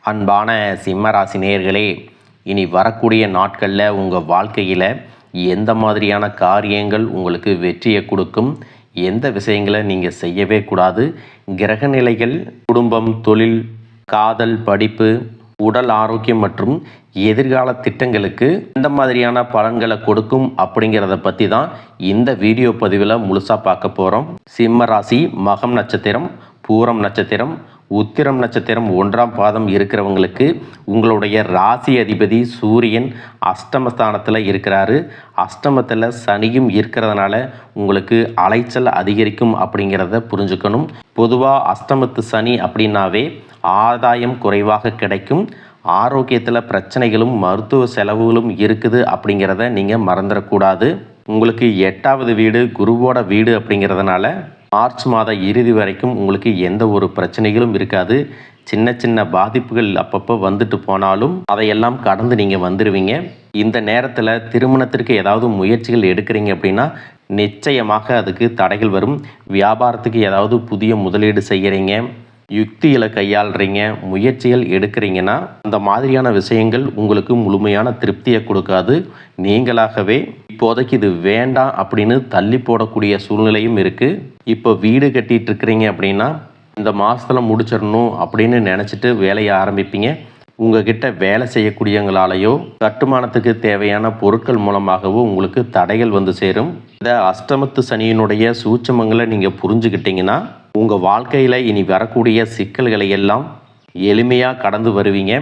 அன்பான சிம்மராசி நேயர்களே, இனி வரக்கூடிய நாட்களில் உங்கள் வாழ்க்கையில் எந்த மாதிரியான காரியங்கள் உங்களுக்கு வெற்றியை கொடுக்கும், எந்த விஷயங்களை நீங்கள் செய்யவே கூடாது, கிரகநிலைகள், குடும்பம், தொழில், காதல், படிப்பு, உடல் ஆரோக்கியம் மற்றும் எதிர்கால திட்டங்களுக்கு எந்த மாதிரியான பலன்களை கொடுக்கும் அப்படிங்கிறத பற்றி தான் இந்த வீடியோ பதிவில் முழுசாக பார்க்க போகிறோம். சிம்ம ராசி மகம் நட்சத்திரம், பூரம் நட்சத்திரம், உத்திரம் நட்சத்திரம் 1ஆம் பாதம் இருக்கிறவங்களுக்கு உங்களுடைய ராசி அதிபதி சூரியன் அஷ்டமஸ்தானத்தில் இருக்கிறாரு. அஷ்டமத்தில் சனியும் இருக்கிறதுனால உங்களுக்கு அலைச்சல் அதிகரிக்கும் அப்படிங்கிறத புரிஞ்சுக்கணும். பொதுவாக அஷ்டமத்து சனி அப்படின்னாவே ஆதாயம் குறைவாக கிடைக்கும், ஆரோக்கியத்தில் பிரச்சனைகளும் மருத்துவ செலவுகளும் இருக்குது அப்படிங்கிறத நீங்கள் மறந்துடக்கூடாது. உங்களுக்கு 8வது வீடு குருவோட வீடு அப்படிங்கிறதுனால மார்ச் மாத இறுதி வரைக்கும் உங்களுக்கு எந்த ஒரு பிரச்சனைகளும் இருக்காது. சின்ன சின்ன பாதிப்புகள் அப்பப்போ வந்துட்டு போனாலும் அதையெல்லாம் கடந்து நீங்கள் வந்துடுவீங்க. இந்த நேரத்தில் திருமணத்திற்கு ஏதாவது முயற்சிகள் எடுக்கிறீங்க அப்படின்னா நிச்சயமாக அதுக்கு தடைகள் வரும். வியாபாரத்துக்கு ஏதாவது புதிய முதலீடு செய்கிறீங்க, யுக்திகளை கையாளுறீங்க, முயற்சிகள் எடுக்கிறீங்கன்னா அந்த மாதிரியான விஷயங்கள் உங்களுக்கு முழுமையான திருப்தியை கொடுக்காது. நீங்களாகவே இப்போதைக்கு இது வேண்டாம் அப்படின்னு தள்ளி போடக்கூடிய சூழ்நிலையும் இருக்குது. இப்போ வீடு கட்டிகிட்டு இருக்கிறீங்க அப்படின்னா இந்த மாதத்தில் முடிச்சிடணும் அப்படின்னு நினச்சிட்டு வேலையை ஆரம்பிப்பீங்க. உங்ககிட்ட வேலை செய்யக்கூடியவங்களாலேயோ கட்டுமானத்துக்கு தேவையான பொருட்கள் மூலமாகவோ உங்களுக்கு தடைகள் வந்து சேரும். இந்த அஷ்டமத்து சனியினுடைய சூட்சமங்களை நீங்கள் புரிஞ்சுக்கிட்டீங்கன்னா உங்கள் வாழ்க்கையில் இனி வரக்கூடிய சிக்கல்களை எல்லாம் எளிமையாக கடந்து வருவீங்க.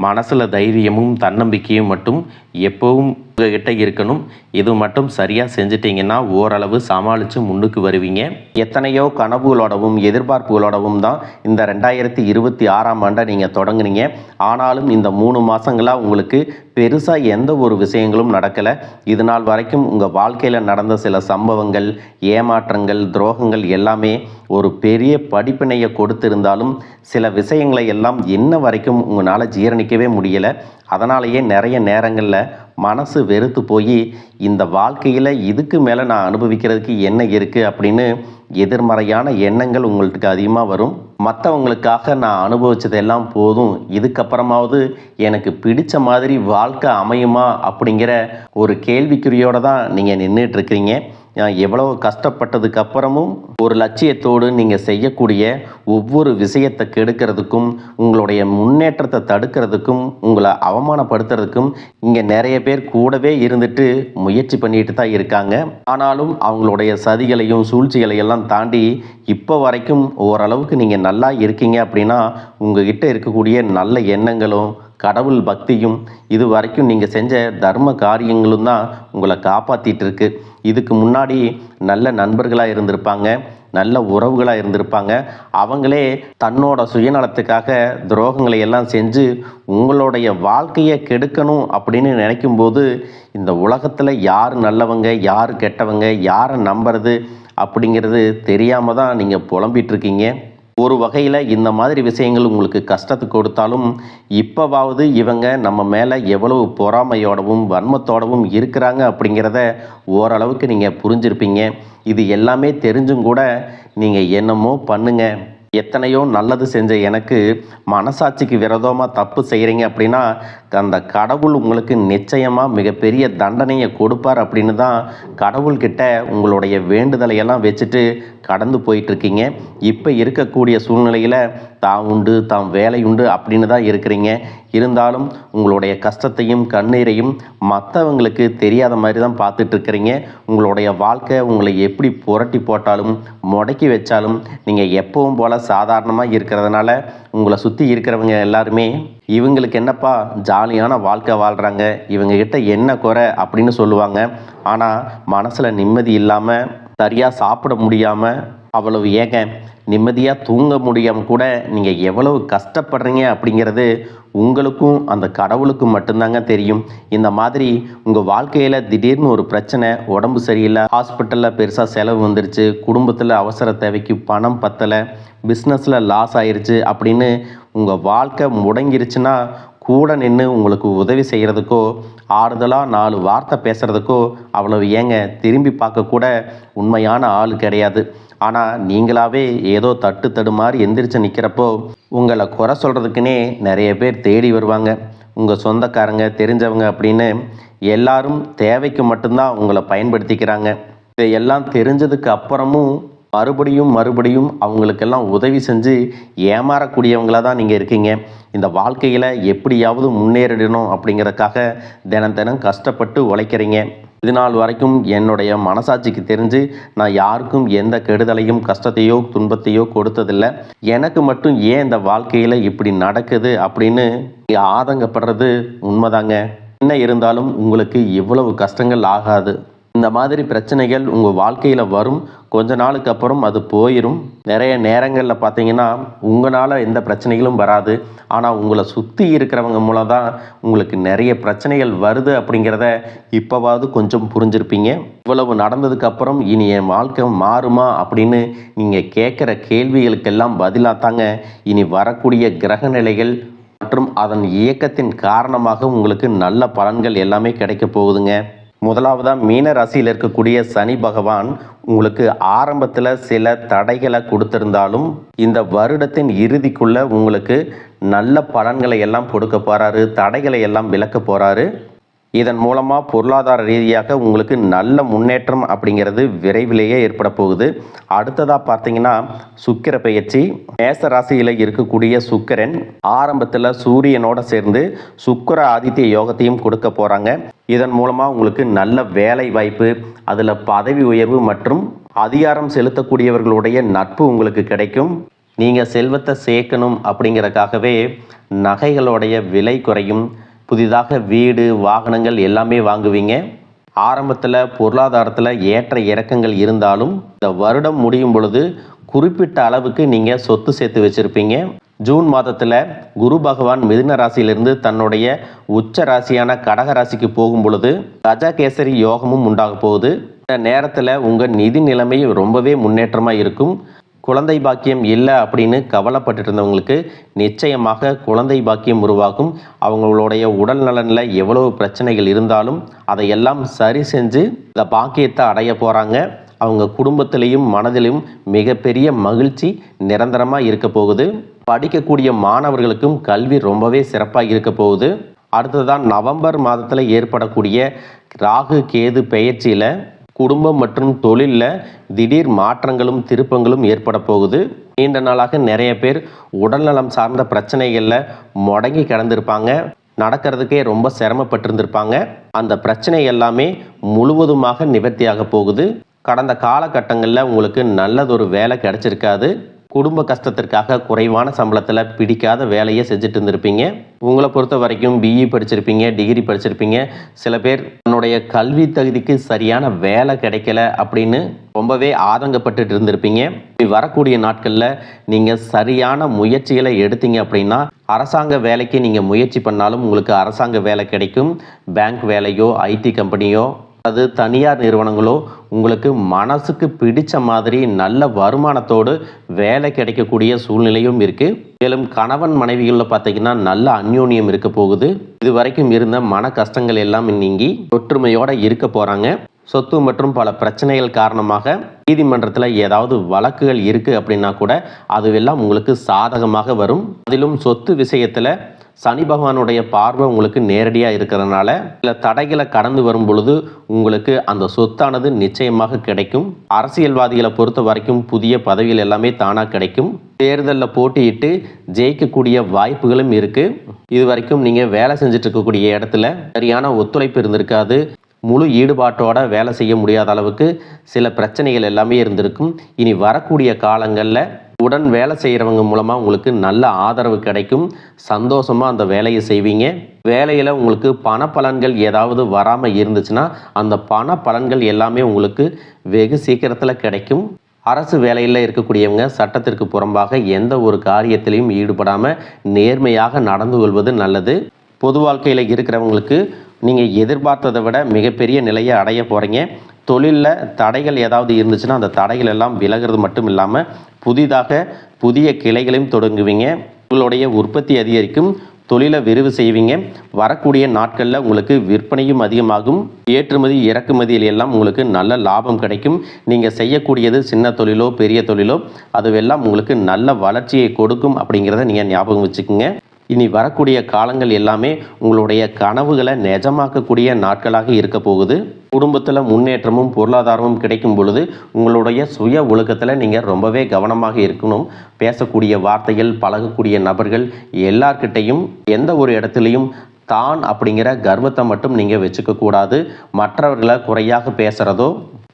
மனசில் தைரியமும் தன்னம்பிக்கையும் மட்டும் எப்போவும் உங்ககிட்ட இருக்கணும். இது மட்டும் சரியாக செஞ்சிட்டிங்கன்னா ஓரளவு சமாளித்து முன்னுக்கு வருவீங்க. எத்தனையோ கனவுகளோடவும் எதிர்பார்ப்புகளோடவும் தான் இந்த 2026ஆம் ஆண்டை நீங்கள் தொடங்குனீங்க. ஆனாலும் இந்த 3 மாதங்களாக உங்களுக்கு பெருசாக எந்த ஒரு விஷயங்களும் நடக்கலை. இது நாள் வரைக்கும் உங்கள் வாழ்க்கையில் நடந்த சில சம்பவங்கள், ஏமாற்றங்கள், துரோகங்கள் எல்லாமே ஒரு பெரிய படிப்பினையை கொடுத்திருந்தாலும் சில விஷயங்களை எல்லாம் இன்ன வரைக்கும் உங்களால் ஜீரணிக்கவே முடியலை. அதனாலேயே நிறைய நேரங்களில் மனசு வெறுத்து போய் இந்த வாழ்க்கையில் இதுக்கு மேலே நான் அனுபவிக்கிறதுக்கு என்ன இருக்குது அப்படின்னு எதிர்மறையான எண்ணங்கள் உங்களுக்கு அதிகமாக வரும். மற்றவங்களுக்காக நான் அனுபவித்ததெல்லாம் போதும், இதுக்கப்புறமாவது எனக்கு பிடிச்ச மாதிரி வாழ்க்கை அமையுமா அப்படிங்கிற ஒரு கேள்விக்குறியோடு தான் நீங்கள் நின்றுட்டுருக்கிறீங்க. எவ்வளவு கஷ்டப்பட்டதுக்கு அப்புறமும் ஒரு லட்சியத்தோடு நீங்கள் செய்யக்கூடிய ஒவ்வொரு விஷயத்தை கெடுக்கிறதுக்கும், உங்களுடைய முன்னேற்றத்தை தடுக்கிறதுக்கும், உங்களை அவமானப்படுத்துறதுக்கும் இங்கே நிறைய பேர் கூடவே இருந்துட்டு முயற்சி பண்ணிட்டு தான் இருக்காங்க. ஆனாலும் அவங்களுடைய சதிகளையும் சூழ்ச்சிகளையெல்லாம் தாண்டி இப்போ வரைக்கும் ஓரளவுக்கு நீங்கள் நல்லா இருக்கீங்க அப்படின்னா உங்ககிட்ட இருக்கக்கூடிய நல்ல எண்ணங்களும் கடவுள் பக்தியும் இது வரைக்கும் நீங்கள் செஞ்ச தர்ம காரியங்களும் தான் உங்களை காப்பாற்றிட்டு இருக்கு. இதுக்கு முன்னாடி நல்ல நண்பர்களாக இருந்திருப்பாங்க, நல்ல உறவுகளாக இருந்திருப்பாங்க. அவங்களே தன்னோட சுயநலத்துக்காக துரோகங்களை எல்லாம் செஞ்சு உங்களுடைய வாழ்க்கையை கெடுக்கணும் அப்படின்னு நினைக்கும்போது இந்த உலகத்தில் யார் நல்லவங்க யார் கெட்டவங்க, யாரை நம்புறது அப்படிங்கிறது தெரியாமல் தான் நீங்கள் புலம்பிகிட்ருக்கீங்க. ஒரு வகையில் இந்த மாதிரி விஷயங்கள் உங்களுக்கு கஷ்டத்தை கொடுத்தாலும் இப்போவாவது இவங்க நம்ம மேலே எவ்வளவு பொறாமையோடவும் வன்மத்தோடவும் இருக்கிறாங்க அப்படிங்கிறத ஓரளவுக்கு நீங்கள் புரிஞ்சிருப்பீங்க. இது எல்லாமே தெரிஞ்சும் கூட நீங்கள் என்னமோ பண்ணுங்க, எத்தனையோ நல்லது செஞ்ச எனக்கு மனசாட்சிக்கு விரோதமாக தப்பு செய்கிறீங்க அப்படின்னா அந்த கடவுள் உங்களுக்கு நிச்சயமாக மிகப்பெரிய தண்டனையை கொடுப்பார் அப்படின்னு தான் கடவுள்கிட்ட உங்களுடைய வேண்டுதலையெல்லாம் வச்சுட்டு கடந்து போயிட்டுருக்கீங்க. இப்போ இருக்கக்கூடிய சூழ்நிலையில் தான் உண்டு தாம் வேலை உண்டு அப்படின்னு தான் இருக்கிறீங்க. இருந்தாலும் உங்களுடைய கஷ்டத்தையும் கண்ணீரையும் மற்றவங்களுக்கு தெரியாத மாதிரி தான் பார்த்துட்ருக்கிறீங்க. உங்களுடைய வாழ்க்கை உங்களை எப்படி புரட்டி போட்டாலும் முடக்கி வச்சாலும் நீங்கள் எப்பவும் போல் சாதாரணமாக இருக்கிறதுனால உங்களை சுற்றி இருக்கிறவங்க எல்லாருமே இவங்களுக்கு என்னப்பா ஜாலியான வாழ்க்கை வாழ்கிறாங்க, இவங்ககிட்ட என்ன குறை அப்படின்னு சொல்லுவாங்க. ஆனால் மனசில் நிம்மதி இல்லாமல், சரியாக சாப்பிட முடியாமல், அவ்வளவு ஏங்க நிம்மதியாக தூங்க முடியாமல் கூட நீங்கள் எவ்வளவு கஷ்டப்படுறீங்க அப்படிங்கிறது உங்களுக்கும் அந்த கடவுளுக்கும் மட்டும்தாங்க தெரியும். இந்த மாதிரி உங்கள் வாழ்க்கையில் திடீர்னு ஒரு பிரச்சனை, உடம்பு சரியில்லை, ஹாஸ்பிட்டலில் பெருசாக செலவு வந்துருச்சு, குடும்பத்தில் அவசர தேவைக்கு பணம் பத்தலை, பிஸ்னஸில் லாஸ் ஆயிடுச்சு அப்படின்னு உங்கள் வாழ்க்கை முடங்கிருச்சுன்னா கூட நின்று உங்களுக்கு உதவி செய்கிறதுக்கோ ஆறுதலாக 4 வார்த்தை பேசுகிறதுக்கோ அவ்வளவு ஏங்க திரும்பி பார்க்க கூட உண்மையான ஆள் கிடையாது. ஆனால் நீங்களாவே ஏதோ தட்டு தடுமாறி எந்திரிச்சு நிற்கிறப்போ உங்களை குறை சொல்கிறதுக்குன்னே நிறைய பேர் தேடி வருவாங்க. உங்கள் சொந்தக்காரங்க தெரிஞ்சவங்க அப்படின்னு எல்லாரும் தேவைக்கு மட்டும்தான் உங்களை பயன்படுத்திக்கிறாங்க. இதையெல்லாம் தெரிஞ்சதுக்கு அப்புறமும் மறுபடியும் அவங்களுக்கெல்லாம் உதவி செஞ்சு ஏமாறக்கூடியவங்களாக தான் நீங்கள் இருக்கீங்க. இந்த வாழ்க்கையில் எப்படியாவது முன்னேறிடணும் அப்படிங்கிறதுக்காக தினம் கஷ்டப்பட்டு உழைக்கிறீங்க. இது நாள் வரைக்கும் என்னுடைய மனசாட்சிக்கு தெரிஞ்சு நான் யாருக்கும் எந்த கெடுதலையும் கஷ்டத்தையோ துன்பத்தையோ கொடுத்ததில்லை. எனக்கு மட்டும் ஏன் இந்த வாழ்க்கையில் இப்படி நடக்குது அப்படின்னு ஆதங்கப்படுறது உண்மைதாங்க. என்ன இருந்தாலும் உங்களுக்கு இவ்வளவு கஷ்டங்கள் ஆகாது. இந்த மாதிரி பிரச்சனைகள் உங்கள் வாழ்க்கையில் வரும். கொஞ்ச நாளுக்கு அப்புறம் அது போயிடும். நிறைய நேரங்களில் பார்த்தீங்கன்னா உங்களால் எந்த பிரச்சனைகளும் வராது. ஆனால் உங்களை சுற்றி இருக்கிறவங்க மூலம் தான் உங்களுக்கு நிறைய பிரச்சனைகள் வருது அப்படிங்கிறத இப்போவாவது கொஞ்சம் புரிஞ்சிருப்பீங்க. இவ்வளவு நடந்ததுக்கப்புறம் இனி என் வாழ்க்கை மாறுமா அப்படின்னு நீங்கள் கேட்குற கேள்விகளுக்கெல்லாம் பதிலாக தாங்க இனி வரக்கூடிய கிரக நிலைகள் மற்றும் அதன் இயக்கத்தின் காரணமாக உங்களுக்கு நல்ல பலன்கள் எல்லாமே கிடைக்க போகுதுங்க. முதலாவதாக மீன ராசியில் இருக்கக்கூடிய சனி பகவான் உங்களுக்கு ஆரம்பத்தில் சில தடைகளை கொடுத்திருந்தாலும் இந்த வருடத்தின் இறுதிக்குள்ள உங்களுக்கு நல்ல பலன்களை எல்லாம் கொடுக்க போகிறாரு. தடைகளை எல்லாம் விலக்க போகிறாரு. இதன் மூலமாக பொருளாதார ரீதியாக உங்களுக்கு நல்ல முன்னேற்றம் அப்படிங்கிறது விரைவிலேயே ஏற்பட போகுது. அடுத்ததாக பார்த்தீங்கன்னா சுக்கிர பெயர்ச்சி. மேச ராசியில் இருக்கக்கூடிய சுக்கிரன் ஆரம்பத்தில் சூரியனோட சேர்ந்து சுக்கிர ஆதித்ய யோகத்தையும் கொடுக்க போகிறாங்க. இதன் மூலமாக உங்களுக்கு நல்ல வேலை வாய்ப்பு, அதில் பதவி உயர்வு மற்றும் அதிகாரம் செலுத்தக்கூடியவர்களுடைய நட்பு உங்களுக்கு கிடைக்கும். நீங்கள் செல்வத்தை சேர்க்கணும் அப்படிங்கிறதுக்காகவே நகைகளுடைய விலை குறையும். புதிதாக வீடு வாகனங்கள் எல்லாமே வாங்குவீங்க. ஆரம்பத்தில் பொருளாதாரத்தில் ஏற்ற இறக்கங்கள் இருந்தாலும் இந்த வருடம் முடியும் பொழுது குறிப்பிட்ட அளவுக்கு நீங்கள் சொத்து சேர்த்து வச்சுருப்பீங்க. ஜூன் மாதத்தில் குரு பகவான் மிதுன ராசியிலிருந்து தன்னுடைய உச்ச ராசியான கடக ராசிக்கு போகும் பொழுது கஜகேசரி யோகமும் உண்டாக போகுது. இந்த நேரத்தில் உங்கள் நிதி நிலைமை ரொம்பவே முன்னேற்றமாக இருக்கும். குழந்தை பாக்கியம் இல்லை அப்படின்னு கவலைப்பட்டு இருந்தவங்களுக்கு நிச்சயமாக குழந்தை பாக்கியம் உருவாகும். அவங்களுடைய உடல் நலனில் எவ்வளவு பிரச்சனைகள் இருந்தாலும் அதையெல்லாம் சரி செஞ்சு இந்த பாக்கியத்தை அடைய போகிறாங்க. அவங்க குடும்பத்திலையும் மனதிலும் மிகப்பெரிய மகிழ்ச்சி நிரந்தரமாக இருக்க போகுது. படிக்கக்கூடிய மாணவர்களுக்கும் கல்வி ரொம்பவே சிறப்பாக இருக்க போகுது. அடுத்ததான் நவம்பர் மாதத்தில் ஏற்படக்கூடிய ராகு கேது பெயர்ச்சியில் குடும்பம் மற்றும் தொழிலில் திடீர் மாற்றங்களும் திருப்பங்களும் ஏற்பட போகுது. நீண்ட நாளாக நிறைய பேர் உடல்நலம் சார்ந்த பிரச்சனைகளில் முடங்கி கிடந்திருப்பாங்க. நடக்கிறதுக்கே ரொம்ப சிரமப்பட்டிருந்திருப்பாங்க. அந்த பிரச்சனை எல்லாமே முழுவதுமாக நிவர்த்தியாக போகுது. கடந்த காலகட்டங்களில் உங்களுக்கு நல்லதொரு வேலை கிடைச்சிருக்காது. குடும்ப கஷ்டத்திற்காக குறைவான சம்பளத்தில் பிடிக்காத வேலையை செஞ்சுட்டு இருந்திருப்பீங்க. உங்களை பொறுத்த வரைக்கும் பிஇ படிச்சிருப்பீங்க, டிகிரி படிச்சிருப்பீங்க. சில பேர் தன்னுடைய கல்வி தகுதிக்கு சரியான வேலை கிடைக்கல அப்படின்னு ரொம்பவே ஆதங்கப்பட்டு இருந்திருப்பீங்க. வரக்கூடிய நாட்களில் நீங்கள் சரியான முயற்சிகளை எடுத்தீங்க அப்படின்னா அரசாங்க வேலைக்கு நீங்கள் முயற்சி பண்ணாலும் உங்களுக்கு அரசாங்க வேலை கிடைக்கும். பேங்க் வேலையோ ஐடி கம்பெனியோ அது தனியார் நிறுவனங்களோ உங்களுக்கு மனசுக்கு பிடிச்ச மாதிரி நல்ல வருமானத்தோடு வேலை கிடைக்கக்கூடிய சூழ்நிலையும் இருக்குது. மேலும் கணவன் மனைவிகளில் பார்த்தீங்கன்னா நல்ல அந்யோன்யம் இருக்க போகுது. இது வரைக்கும் இருந்த மன கஷ்டங்கள் எல்லாம் நீங்கி ஒற்றுமையோடு இருக்க போகிறாங்க. சொத்து மற்றும் பல பிரச்சனைகள் காரணமாக நீதிமன்றத்தில் ஏதாவது வழக்குகள் இருக்குது அப்படின்னா கூட அதுவெல்லாம் உங்களுக்கு சாதகமாக வரும். அதிலும் சொத்து விஷயத்தில் சனி பகவானுடைய பார்வை உங்களுக்கு நேரடியாக இருக்கிறதுனால சில தடைகளை கடந்து வரும் பொழுது உங்களுக்கு அந்த சொத்தானது நிச்சயமாக கிடைக்கும். அரசியல்வாதிகளை பொறுத்த வரைக்கும் புதிய பதவிகள் எல்லாமே தானாக கிடைக்கும். தேர்தலில் போட்டியிட்டு ஜெயிக்கக்கூடிய வாய்ப்புகளும் இருக்குது. இது வரைக்கும் நீங்கள் வேலை செஞ்சுட்டு இருக்கக்கூடிய இடத்துல சரியான ஒத்துழைப்பு இருந்திருக்காது. முழு ஈடுபாட்டோட வேலை செய்ய முடியாத அளவுக்கு சில பிரச்சனைகள் எல்லாமே இருந்திருக்கும். இனி வரக்கூடிய காலங்களில் உடன் வேலை செய்கிறவங்க மூலமாக உங்களுக்கு நல்ல ஆதரவு கிடைக்கும். சந்தோஷமாக அந்த வேலையை செய்வீங்க. வேலையில் உங்களுக்கு பண பலன்கள் ஏதாவது வராமல் இருந்துச்சுன்னா அந்த பண பலன்கள் எல்லாமே உங்களுக்கு வெகு சீக்கிரத்தில் கிடைக்கும். அரசு வேலையில் இருக்கக்கூடியவங்க சட்டத்திற்கு புறம்பாக எந்த ஒரு காரியத்திலையும் ஈடுபடாமல் நேர்மையாக நடந்து கொள்வது நல்லது. பொது வாழ்க்கையில் இருக்கிறவங்களுக்கு நீங்கள் எதிர்பார்த்ததை விட மிகப்பெரிய நிலையை அடைய போகிறீங்க. தொழிலில் தடைகள் ஏதாவது இருந்துச்சுன்னா அந்த தடைகள் எல்லாம் விலகிறது மட்டும் இல்லாமல் புதிய கிளைகளையும் தொடங்குவீங்க. உங்களுடைய உற்பத்தி அதிகரிக்கும். தொழிலை விரிவு செய்வீங்க. வரக்கூடிய நாட்களில் உங்களுக்கு விற்பனையும் அதிகமாகும். ஏற்றுமதி இறக்குமதியில் எல்லாம் உங்களுக்கு நல்ல லாபம் கிடைக்கும். நீங்கள் செய்யக்கூடியது சின்ன தொழிலோ பெரிய தொழிலோ அதுவெல்லாம் உங்களுக்கு நல்ல வளர்ச்சியை கொடுக்கும் அப்படிங்கிறத நீங்கள் ஞாபகம் வச்சுக்கோங்க. இனி வரக்கூடிய காலங்கள் எல்லாமே உங்களுடைய கனவுகளை நிஜமாக்கக்கூடிய நாட்களாக இருக்க போகுது. குடும்பத்தில் முன்னேற்றமும் பொருளாதாரமும் கிடைக்கும் பொழுது உங்களுடைய சுய ஒழுக்கத்தில் நீங்கள் ரொம்பவே கவனமாக இருக்கணும். பேசக்கூடிய வார்த்தைகள், பழகக்கூடிய நபர்கள் எல்லார்கிட்டையும் எந்த ஒரு இடத்துலையும் தான் அப்படிங்கிற கர்வத்தை மட்டும் நீங்கள் வச்சுக்க கூடாது. மற்றவர்களை குறையாக பேசுகிறதோ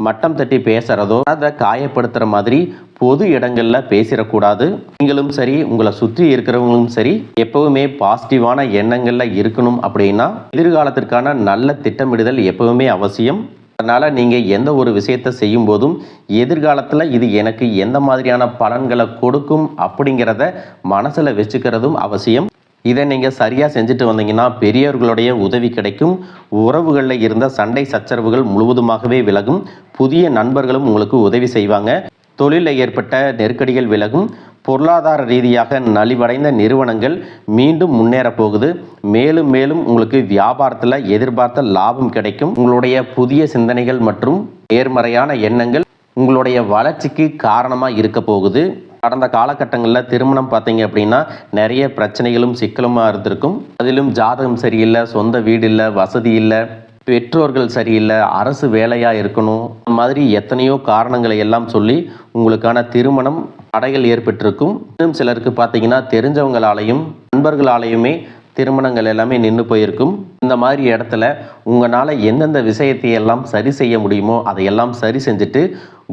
மட்டம் தட்டி பேசுகிறதோ அதை காயப்படுத்துகிற மாதிரி பொது இடங்களில் பேசிடக்கூடாது. நீங்களும் சரி, உங்களை சுற்றி இருக்கிறவங்களும் சரி, எப்பவுமே பாசிட்டிவான எண்ணங்களில் இருக்கணும். அப்படின்னா எதிர்காலத்திற்கான நல்ல திட்டமிடுதல் எப்பவுமே அவசியம். அதனால் நீங்கள் எந்த ஒரு விஷயத்தை செய்யும் போதும் எதிர்காலத்தில் இது எனக்கு எந்த மாதிரியான பலன்களை கொடுக்கும் அப்படிங்கிறத மனசில் வச்சுக்கிறதும் அவசியம். இதை நீங்கள் சரியாக செஞ்சுட்டு வந்தீங்கன்னா பெரியவர்களுடைய உதவி கிடைக்கும். உறவுகளில் இருந்த சண்டை சச்சரவுகள் முழுவதுமாகவே விலகும். புதிய நண்பர்களும் உங்களுக்கு உதவி செய்வாங்க. தொழிலில் ஏற்பட்ட நெருக்கடிகள் விலகும். பொருளாதார ரீதியாக நலிவடைந்த நிறுவனங்கள் மீண்டும் முன்னேற போகுது. மேலும் மேலும் உங்களுக்கு வியாபாரத்தில் எதிர்பார்த்த லாபம் கிடைக்கும். உங்களுடைய புதிய சிந்தனைகள் மற்றும் நேர்மறையான எண்ணங்கள் உங்களுடைய வளர்ச்சிக்கு காரணமாக இருக்க போகுது. கடந்த காலகட்டங்களில் திருமணம் பார்த்தீங்க அப்படின்னா நிறைய பிரச்சனைகளும் சிக்கலுமாக இருந்திருக்கும். அதிலும் ஜாதகம் சரியில்லை, சொந்த வீடு இல்லை, வசதி இல்லை, பெற்றோர்கள் சரியில்லை, அரசு வேலையாக இருக்கணும், இந்த மாதிரி எத்தனையோ காரணங்களை எல்லாம் சொல்லி உங்களுக்கான திருமணம் தடைகள் ஏற்பட்டிருக்கும். இன்னும் சிலருக்கு பார்த்தீங்கன்னா தெரிஞ்சவங்களாலையும் நண்பர்களாலையுமே திருமணங்கள் எல்லாமே நின்று போயிருக்கும். இந்த மாதிரி இடத்துல உங்களால் எந்தெந்த விஷயத்தையெல்லாம் சரி செய்ய முடியுமோ அதையெல்லாம் சரி செஞ்சுட்டு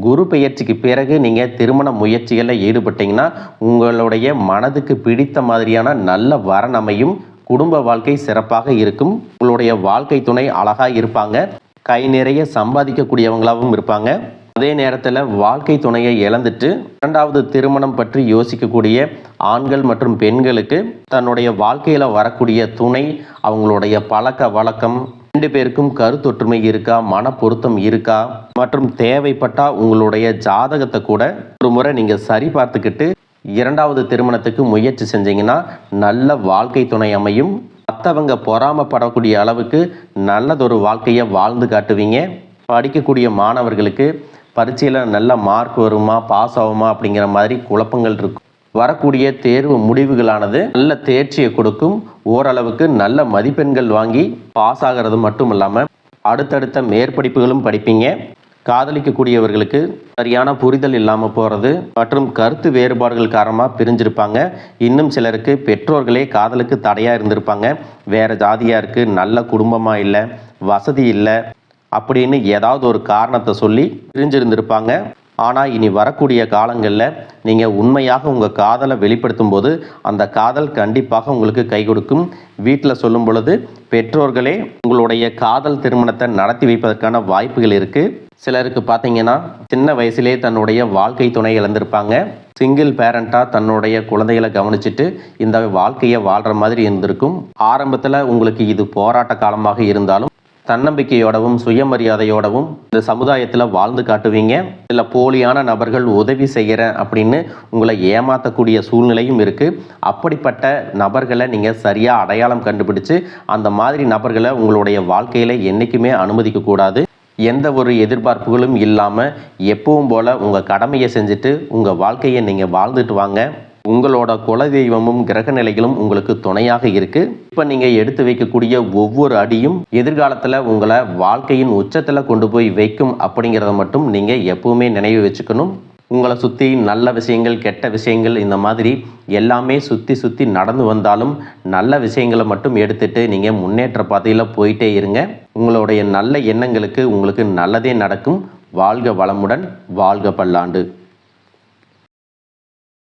குரு பெயர்ச்சிக்கு பிறகு நீங்கள் திருமண முயற்சிகளில் ஈடுபட்டீங்கன்னா உங்களுடைய மனதுக்கு பிடித்த மாதிரியான நல்ல வரன் அமையும். குடும்ப வாழ்க்கை சிறப்பாக இருக்கும். உங்களுடைய வாழ்க்கை துணை அழகாக இருப்பாங்க. கை நிறைய சம்பாதிக்கக்கூடியவங்களாகவும் இருப்பாங்க. அதே நேரத்தில் வாழ்க்கை துணையை இழந்துட்டு இரண்டாவது திருமணம் பற்றி யோசிக்கக்கூடிய ஆண்கள் மற்றும் பெண்களுக்கு தன்னுடைய வாழ்க்கையில் வரக்கூடிய துணை, அவங்களுடைய பழக்க வழக்கம், 2 பேருக்கும் கருத்தொற்றுமை இருக்கா, மன பொருத்தம் இருக்கா மற்றும் தேவைப்பட்டால் உங்களுடைய ஜாதகத்தை கூட ஒரு முறை நீங்கள் சரி பார்த்துக்கிட்டு இரண்டாவது திருமணத்துக்கு முயற்சி செஞ்சீங்கன்னா நல்ல வாழ்க்கை துணை அமையும். மற்றவங்க பொறாமப்படக்கூடிய அளவுக்கு நல்லதொரு வாழ்க்கையை வாழ்ந்து காட்டுவீங்க. படிக்கக்கூடிய மாணவர்களுக்கு பரீட்சையில் நல்ல மார்க் வருமா, பாஸ் ஆகுமா அப்படிங்கிற மாதிரி குழப்பங்கள் இருக்கும். வரக்கூடிய தேர்வு முடிவுகளானது நல்ல தேர்ச்சியை கொடுக்கும். ஓரளவுக்கு நல்ல மதிப்பெண்கள் வாங்கி பாஸ் ஆகிறது மட்டும் இல்லாமல் அடுத்தடுத்த மேற்படிப்புகளும் படிப்பீங்க. காதலிக்கக்கூடியவர்களுக்கு சரியான புரிதல் இல்லாமல் போகிறது மற்றும் கருத்து வேறுபாடுகள் காரணமாக பிரிஞ்சிருப்பாங்க. இன்னும் சிலருக்கு பெற்றோர்களே காதலுக்கு தடையாக இருந்திருப்பாங்க. வேறு ஜாதியாக இருக்குது, நல்ல குடும்பமாக இல்லை, வசதி இல்லை அப்படின்னு ஏதாவது ஒரு காரணத்தை சொல்லி பிரிஞ்சிருந்திருப்பாங்க. ஆனால் இனி வரக்கூடிய காலங்களில் நீங்கள் உண்மையாக உங்கள் காதலை வெளிப்படுத்தும் போது அந்த காதல் கண்டிப்பாக உங்களுக்கு கை கொடுக்கும். வீட்டில் சொல்லும் பொழுது பெற்றோர்களே உங்களுடைய காதல் திருமணத்தை நடத்தி வைப்பதற்கான வாய்ப்புகள் இருக்குது. சிலருக்கு பார்த்தீங்கன்னா சின்ன வயசுலேயே தன்னுடைய வாழ்க்கை துணை இழந்திருப்பாங்க. சிங்கிள் பேரண்ட்டாக தன்னுடைய குழந்தைகளை கவனிச்சுட்டு இந்த வாழ்க்கையை வாழ்கிற மாதிரி இருந்திருக்கும். ஆரம்பத்தில் உங்களுக்கு இது போராட்ட காலமாக இருந்தாலும் தன்னம்பிக்கையோடவும் சுயமரியாதையோடவும் இந்த சமுதாயத்தில் வாழ்ந்து காட்டுவீங்க. இதில் போலியான நபர்கள் உதவி செய்கிறேன் அப்படின்னு உங்களை ஏமாற்றக்கூடிய சூழ்நிலையும் இருக்குது. அப்படிப்பட்ட நபர்களை நீங்கள் சரியாக அடையாளம் கண்டுபிடிச்சு அந்த மாதிரி நபர்களை உங்களுடைய வாழ்க்கையில் என்றைக்குமே அனுமதிக்கக்கூடாது. எந்த ஒரு எதிர்பார்ப்புகளும் இல்லாமல் எப்பவும் போல் உங்கள் கடமையை செஞ்சுட்டு உங்கள் வாழ்க்கையை நீங்கள் வாழ்ந்துட்டு வாங்க. உங்களோட குலதெய்வமும் கிரக நிலைகளும் உங்களுக்கு துணையாக இருக்குது. இப்போ நீங்கள் எடுத்து வைக்கக்கூடிய ஒவ்வொரு அடியும் எதிர்காலத்தில் உங்களை வாழ்க்கையின் உச்சத்தில் கொண்டு போய் வைக்கும் அப்படிங்கிறத மட்டும் நீங்கள் எப்பவுமே நினைவு வச்சுக்கணும். உங்களை சுற்றி நல்ல விஷயங்கள், கெட்ட விஷயங்கள் இந்த மாதிரி எல்லாமே சுற்றி நடந்து வந்தாலும் நல்ல விஷயங்களை மட்டும் எடுத்துட்டு நீங்கள் முன்னேற்ற பாதையில் போயிட்டே இருங்க. உங்களுடைய நல்ல எண்ணங்களுக்கு உங்களுக்கு நல்லதே நடக்கும். வாழ்க வளமுடன், வாழ்க பல்லாண்டு.